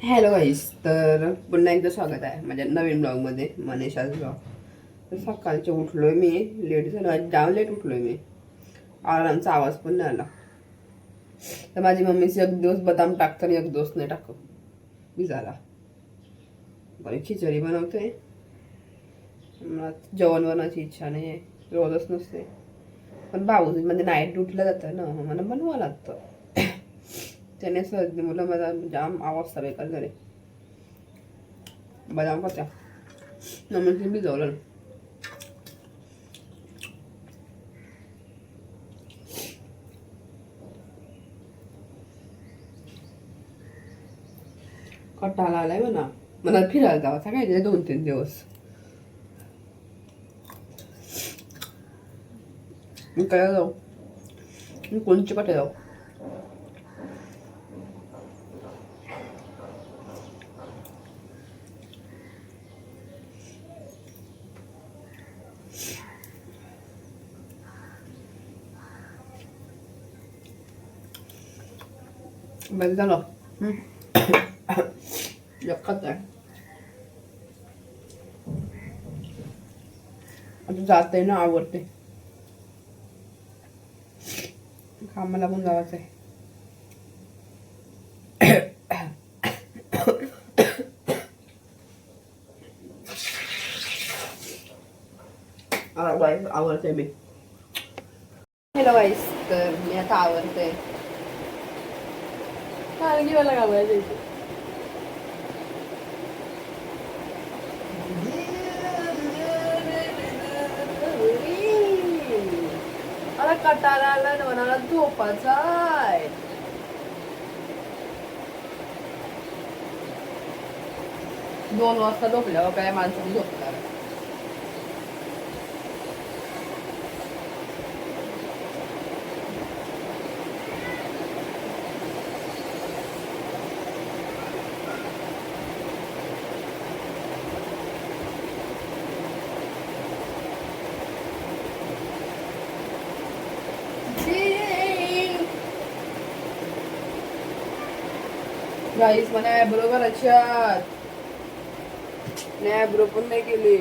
Hello गाईस, तर पुन्हा एकदा स्वागत आहे माझ्या नवीन ब्लॉगमध्ये, मनीषाच ब्लॉग. तर सकाळचे उठलोय मी, लेट झालं, जाम लेट उठलोय मी. अलार्मचा आवाज पण नाही आला. तर माझी मम्मीची एक दिवस बदाम टाकतं आणि एक दिवस नाही टाकत भिजायला. बरी खिचडी बनवते. मला जेवण बनवायची इच्छा नाही आहे, रोजच नसते. पण भाऊ म्हणजे नाईट ड्युटीला जातं ना, मला बनवावं लागतं. त्याने सर्दी मुलं माझा जाम आवाज बेकार झाले. बदाम कशा नमन भिजवलं. कटाला आलाय मला फिरायला जावं काय 2-3 दिवस. मी काय जाऊ, मी कोणची कटे जाऊ. बंद झालं. एकच आहे आता, जाते ना, आवडते. कामाला पण जायचं आहे. आवडते मी. हॅलो गाईस, तर मी आता आवडते. कालगी मला घालायचं. मला कटाळा आला ना, मला झोपायचा आहे. 2 वाजता झोपल्यावर काय माणसाने झोपणार. गाईस, मला ॲब्रो करायच्यात. नाही, ॲब्रो पण नाही केली.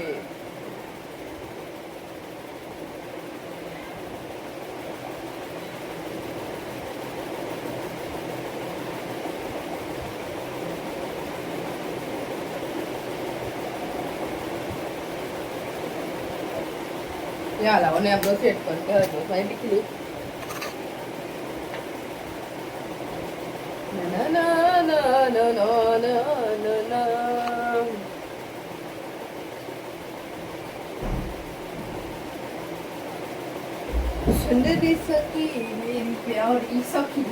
याला पण ॲब्रो सेट करते माहिती केली. ना ना ना ना ना ना ना. सुंदरी सखी मेरी प्यारी सखी,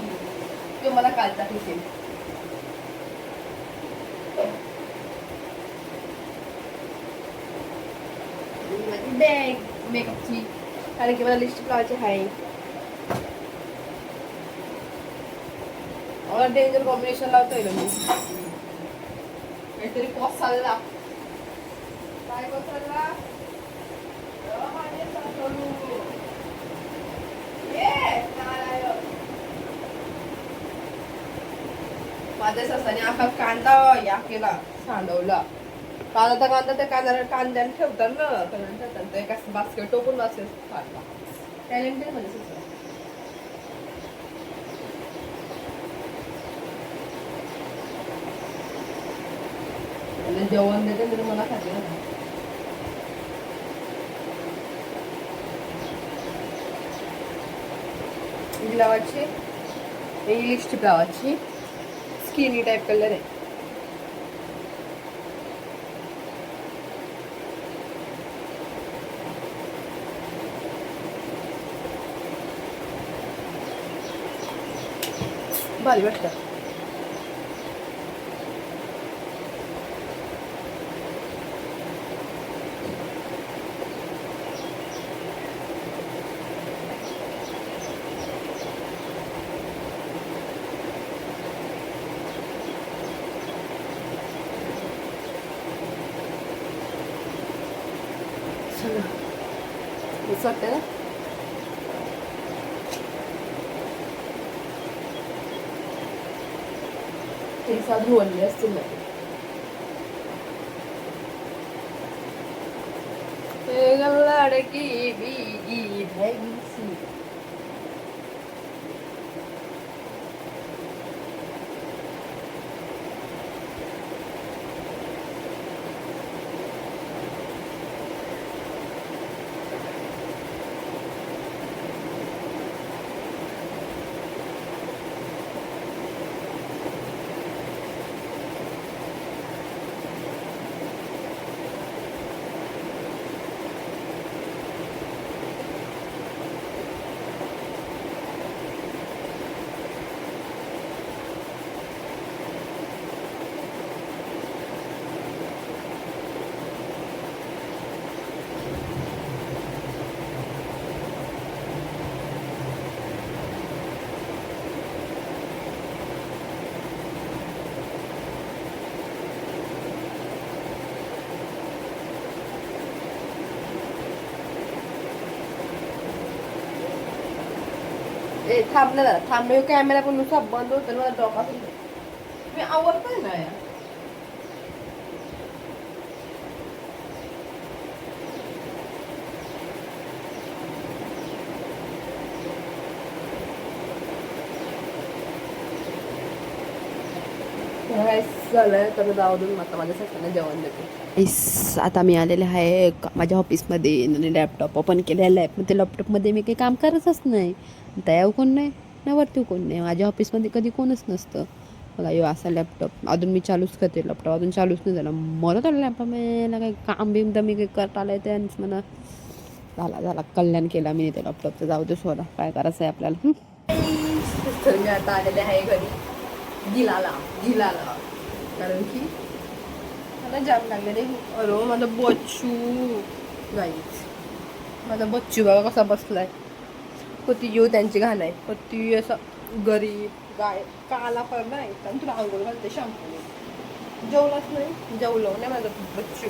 तो मला कालचा दिसेल. माझी बॅग मेकअपची, कारण की मला लिपस्टिक लावायची आहे. मला डेंजर कॉम्बिनेशन लावता येईल मी. काहीतरी कॉस चालला. काय कॉस चालला? माझ्या सासाने आखा कांदा या केला, सांडवला. कांदा त्या कांद्याने ठेवतात ना, ठेवतात एका बास्केट टोपून बास्केट काढला. टॅलेंटेड म्हणजे सासा. जेवण देते म्हणजे मला खाते ना. लावायची लिपस्टिक लावायची, स्किनी टाइप कलर आहे. भारी वाटतं. असं वाटतं ना. प्रसाद बोलले असतील ना. लड़की भीगी भैंसी. ए थांब ना, थांब. कॅमेरा पण नुसता बंद होतो ना, मला डोका मी आवडतोय ना यार. झालंय तर जाऊन आता माझ्या सगळ्यांना जेवण देते. आता मी आलेले आहे माझ्या ऑफिसमध्ये आणि लॅपटॉप ओपन केलेला लॅबमध्ये. लॅपटॉपमध्ये मी काही काम करतच नाही. तयाव कोण नाही ना वरती कोण नाही. माझ्या ऑफिसमध्ये कधी कोणच नसतं. बघा यो असा लॅपटॉप अजून मी चालूच करते. लॅपटॉप अजून चालूच नाही झाला. मला तर लॅपटॉप काही काम बिम तर मी काही करता आलं ते म्हणा झाला कल्याण केला मी ते लॅपटॉपचं. जाऊ दे सोडा, काय करायचं आहे आपल्याला. तर मी आता आलेले आहे घरी गिलाला कारण की मला जाम लागलेले. अरे माझा बच्चू गाईच, माझा बच्चू बघा कसा बसलाय. कधी येऊ त्यांची घाण आहे. कधी असं गरीब गाय काला पडला आहे. आणि तुला आंघोळ घालते शॅम्पू. जेवलाच नाही, जेवलो नाही माझा बच्चू.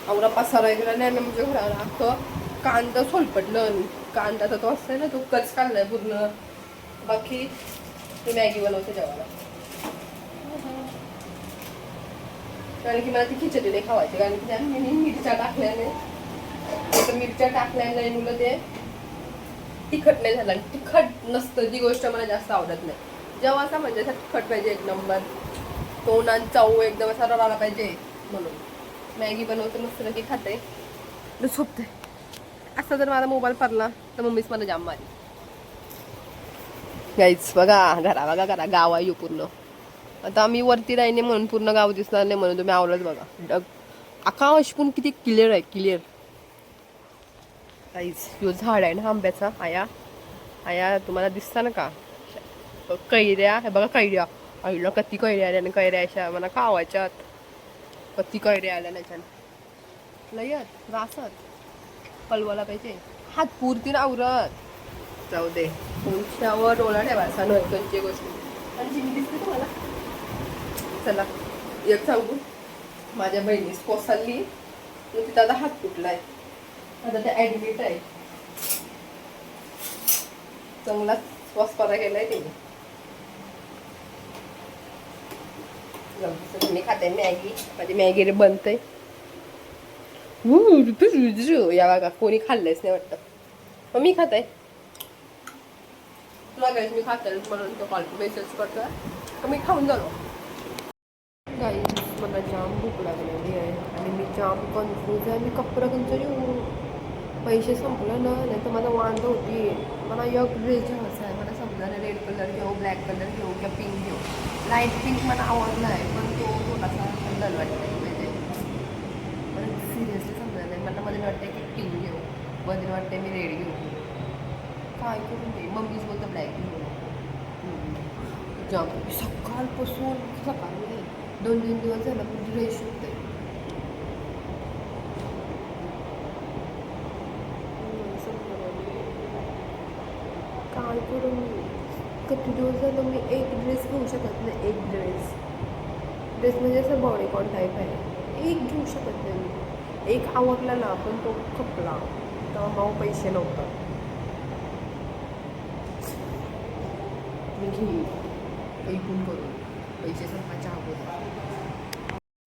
आवडा पसारा गेला नाही ना म्हणजे घराला. अख्खं कांदा सोलपटलं. कांदा तर तो असतंय ना, तो कच काढलाय पूर्ण. बाकी ती मॅगी बनवते जेवायला. कारण की मला ती खिचडी नाही खावायची. कारण की त्याने मिरच्या टाकल्याने मिरच्या टाकल्याने मुलं ते तिखट नाही झालं. तिखट नसतं ती गोष्ट मला जास्त आवडत नाही. जेव्हा असा म्हणजे असं तिखट पाहिजे एक नंबर. तोंडात चव एकदम असा रवाला पाहिजे. म्हणून मॅगी बनवते मस्त की खाते झोपते. असं जर माझा मोबाईल पडला तर मम्मीच मला जाम मारी. गाईच बघा घरा गाव आहे पूर्ण. आता आम्ही वरती राहिने म्हणून पूर्ण गाव दिसणार नाही म्हणून तुम्ही आवडत बघा. आकाश पण किती क्लिअर आहे, क्लिअर. काहीच यो झाड आहे ना आंब्याचा. आया तुम्हाला दिसता ना का कैऱ्या. हे बघा कैऱ्या. आईला कती कैऱ्या आल्या आणि कैऱ्या अशा मला खावायच्यात. कती कैऱ्या आल्या त्याच्यानं लयत घासत पलवाला पाहिजे. हात पुरती ना आवरत. जाऊ दे कोणच्यावर डोळा ठेवायचा नाही कोणची गोष्ट. आणि मी दिसते तुम्हाला. चला एक सांगू, माझ्या बहिणीस कोसळली मग तिथं आता हात तुटलाय. आता ते ऍडमिट आहे. चांगला श्वासपारा केलाय तिने. मी खाते मॅगी. माझी मॅगी रे बनते. या बघा कोणी खाल्लंच नाही वाटतं. मग मी खाते. तुला काय मी खाते म्हणून तो कॉल मेसेज करतो. मी खाऊन झालो. गाई मला जाम भूक लागलेली आहे आणि मी जाम कन्फ्यूज आहे. मी कपडा कोणतं घेऊ. पैसे संपलं ना नाही तर मला वांद होती. मला एक ड्रेस घ्यायचा आहे. मला समजा रेड कलर घेऊ, ब्लॅक कलर घेऊ किंवा पिंक घेऊ. लाईट पिंक मला आवडला आहे पण तो थोडासा सुंदर वाटत म्हणजे मला सिरियसली समजा नाही. मला मध्ये वाटतं की पिंक घेऊ, मध्ये वाटते मी रेड घेऊ. काय करून दे. मम्मीच बोलतं ब्लॅक घेऊ. जाम सकाळपासून सकाळी 2-3 दिवस झाला पण ड्रेस शिकते. काय करू मी. किती दिवस झालं मी एक ड्रेस घेऊ शकत नाही. एक ड्रेस म्हणजे असं बॉडीकॉन टाईप आहे. एक घेऊ शकत नाही मी. एक आवडला ना पण तो खपला तेव्हा मग पैसे नव्हतं. मी घेईन ऐकून करून. पैसे संपायच्या अगोदर.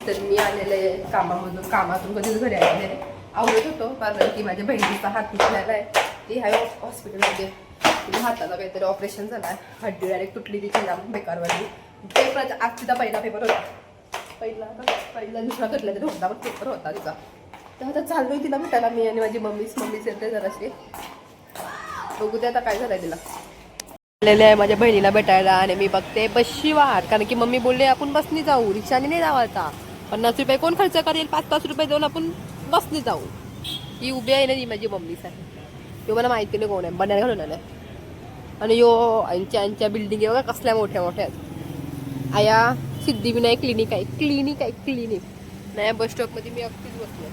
तर मी आलेले कामातून कधीच घरी आलेले आवडत होतो, कारण की माझ्या बहिणीचा हात तुटलेला आहे. ती आहे हॉस्पिटलमध्ये. तिच्या हाताला काहीतरी ऑपरेशन झालं आहे. हड्डी डायरेक्ट तुटली तिची लांब बेकारवाली. पेपर आज तिचा पहिला पेपर होता. पहिला दुसरा कटला तरी होता, पण पेपर होता तिचा. तर आता चाललोय तिला भेटायला मी आणि माझी मम्मीच येते जराशी. बघू दे आता काय झालंय तिला. आलेले आहे माझ्या बहिणीला भेटायला आणि मी बघते बसची वाट, कारण की मम्मी बोलले आपण बसनी जाऊ, रिक्षाने नाही जावायचा. 50 रुपये कोण खर्च करेल? 5-5 रुपये देऊन आपण बसनी जाऊ. ही उभी आहे ना ती माझी मम्मीसाठी. तो मला माहिती नाही कोण आहे, बनायला घालून आलं. आणि यो यांच्या बिल्डिंग बघा कसल्या मोठ्या मोठ्या आहेत. आया सिद्धिविनायक क्लिनिक आहे. नाही बस स्टॉपमध्ये मी अगदीच बसलो.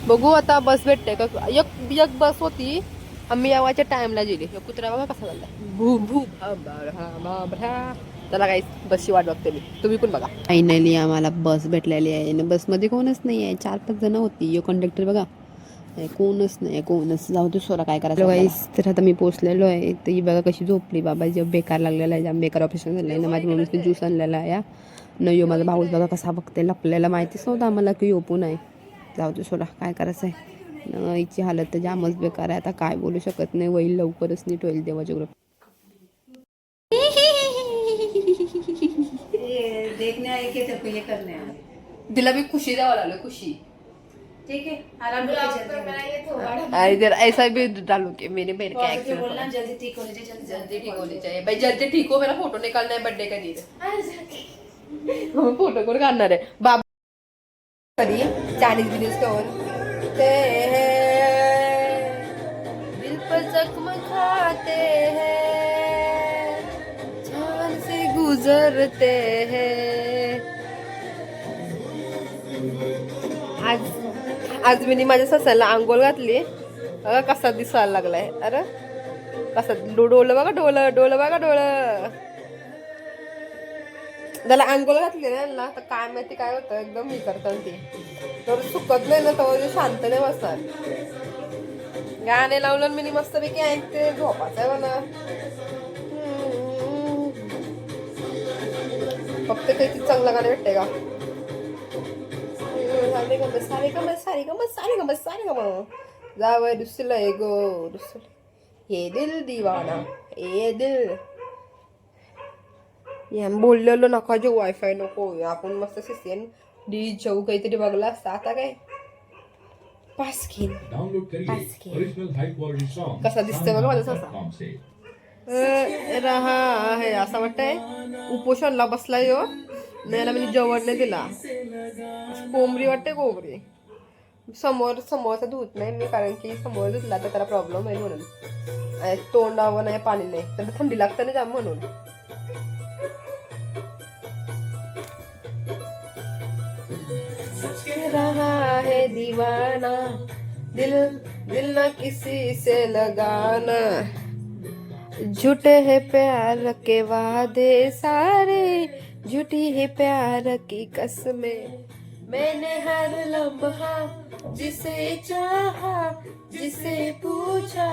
बघू आता बस भेटते का. एक बस होती, आम्ही यावाच्या टाइमला गेली. कुत्रा बघा कसा झाला भू भू. त्याला काही बसची वाट बघते मी, तुम्ही पण बघा. फायनली आम्हाला बस भेटलेली आहे. बसमध्ये कोणच नाही आहे, 4-5 जण होती. यो कंडक्टर बघा कोणच नाही, कोणच. जाऊ तू सोडा काय करायचं गाईस. तर आता मी पोचलेलो आहे. तर ही बघा कशी झोपली. बाबा जे बेकार लागलेला आहे, जाम बेकार ऑपरेशन झालं आहे ना. माझी मम्मीने ज्यूस आणलेला आहे न. यो माझा भाऊच बघा कसा बघते. लपलेला माहितीच नव्हतं आम्हाला की यो पण आहे. जाऊ तू सोडा काय करायचं आहे. हिची हालत तर जामच बेकार आहे. आता काय बोलू शकत नाही. वैल लवकरच नीट होईल देवाच्या ग्रुप. तिला मी खुशी द्यावं लागलं, खुशी. ठीक है आराम इधर ऐसा भी डालू के मेरे बहन का एक्सीडेंट बोलना जल्दी ठीक होने चाहिए, जल्दी ठीक होनी चाहिए भाई. जल्दी ठीक हो, मेरा फोटो निकालना है बर्थडे का दिन. फोटो कोण काढणार आहे बाबा. कधी चायनीज बिनीज खाऊन ते दिल पर जख्म खाते हैं, जान से गुजरते हैं. आज मी माझ्या ससाला आंघोळ घातली. कसा दिसायला लागलाय. अरे कसा डोलं बघा, डोलं बघा, डोळं. त्याला आंघोळ घातली ना तर काय माहिती काय होतं, एकदम हे करतात ते. तर सुकत नाही ना तर शांत नाही बसणार. गाणे लावलं मी मस्तपैकी ऐकते, झोपाचं आहे म्हणा. फक्त काही चांगलं गाणं भेटते का. सारे जावं दुसरं गो दुसरं. हे दिल दिवाना हे दिल. बोललेलो नका जे वायफाय नको. आपण मस्त सीसीएन डी जेऊ काहीतरी बघला असता. आता काय पास्किन कसा दिसतोय बघा माझा ससा. रहा आहे असं वाटतंय उपोषणला बसलाय हो. याला मी जेवण नाही दिला. कोंबडी वाटते कोंबडी. समोरचा धुत नाही मी, कारण की समोर धुतला तर त्याला प्रॉब्लेम आहे म्हणून. तोंडावं नाही, पाणी नाही, तर थंडी लागतं ना जाम म्हणून. रहा है दीवाना दिल ना किसी से लगाना, झूठे है प्यार के वादे सारे, झूठी है प्यार की कसमें. मैंने हर लम्हा जिसे चाहा, जिसे पूछा,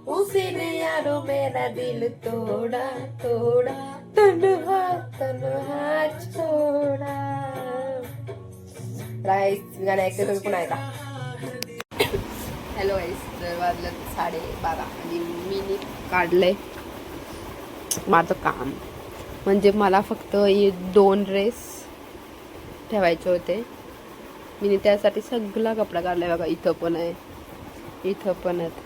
उसी ने यारो मेरा दिल तोड़ा तोड़ा, तन्हा तन्हा छोड़ा. राईस गाणं ऐकते तुम्ही पण ऐका. हॅलो गाईस, तर वाजलं 12:30 आणि मी काढलंय माझं काम. म्हणजे मला फक्त 2 ड्रेस ठेवायचे होते. मी त्यासाठी सगळा कपडा काढलाय बघा. इथं पण आहे, इथं पण आहेत,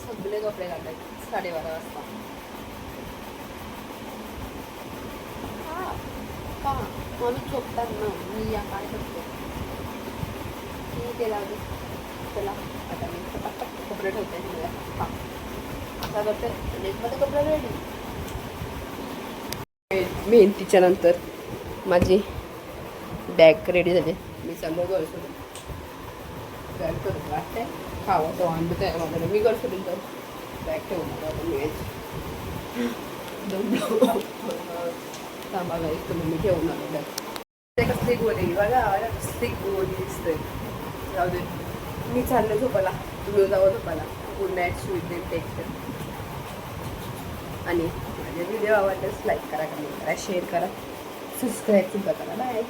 सगळे कपडे काढले 12:30 वाजता. का माणूस झोपतात ना, मी या काय करते ठीक आहे. लागले चला आता मी पटापट कपडे ठेवते. हां आता करते लेटमध्ये कपडे रेडी. मेहनतीच्या नंतर माझी बॅग रेडी झाली. मी चाललो घर सोडून. बॅग करून वाटते खावं तो आणत आहे मला. मी घर सोडून तर बॅग ठेवून मी थांबा गाईस, तुम्ही मी ठेवून आलो बॅग. ते कसली गोडी बघा, कसली गोडी दिसते. जाऊ दे, मी चाललो झोपायला. तुम्ही जावं झोपायला. Good night, sweet dream, take care. आणि व्हिडिओ आवडल्यास लाईक करा, कमेंट करा, शेअर करा, सबस्क्राईब सुद्धा करा. बाय.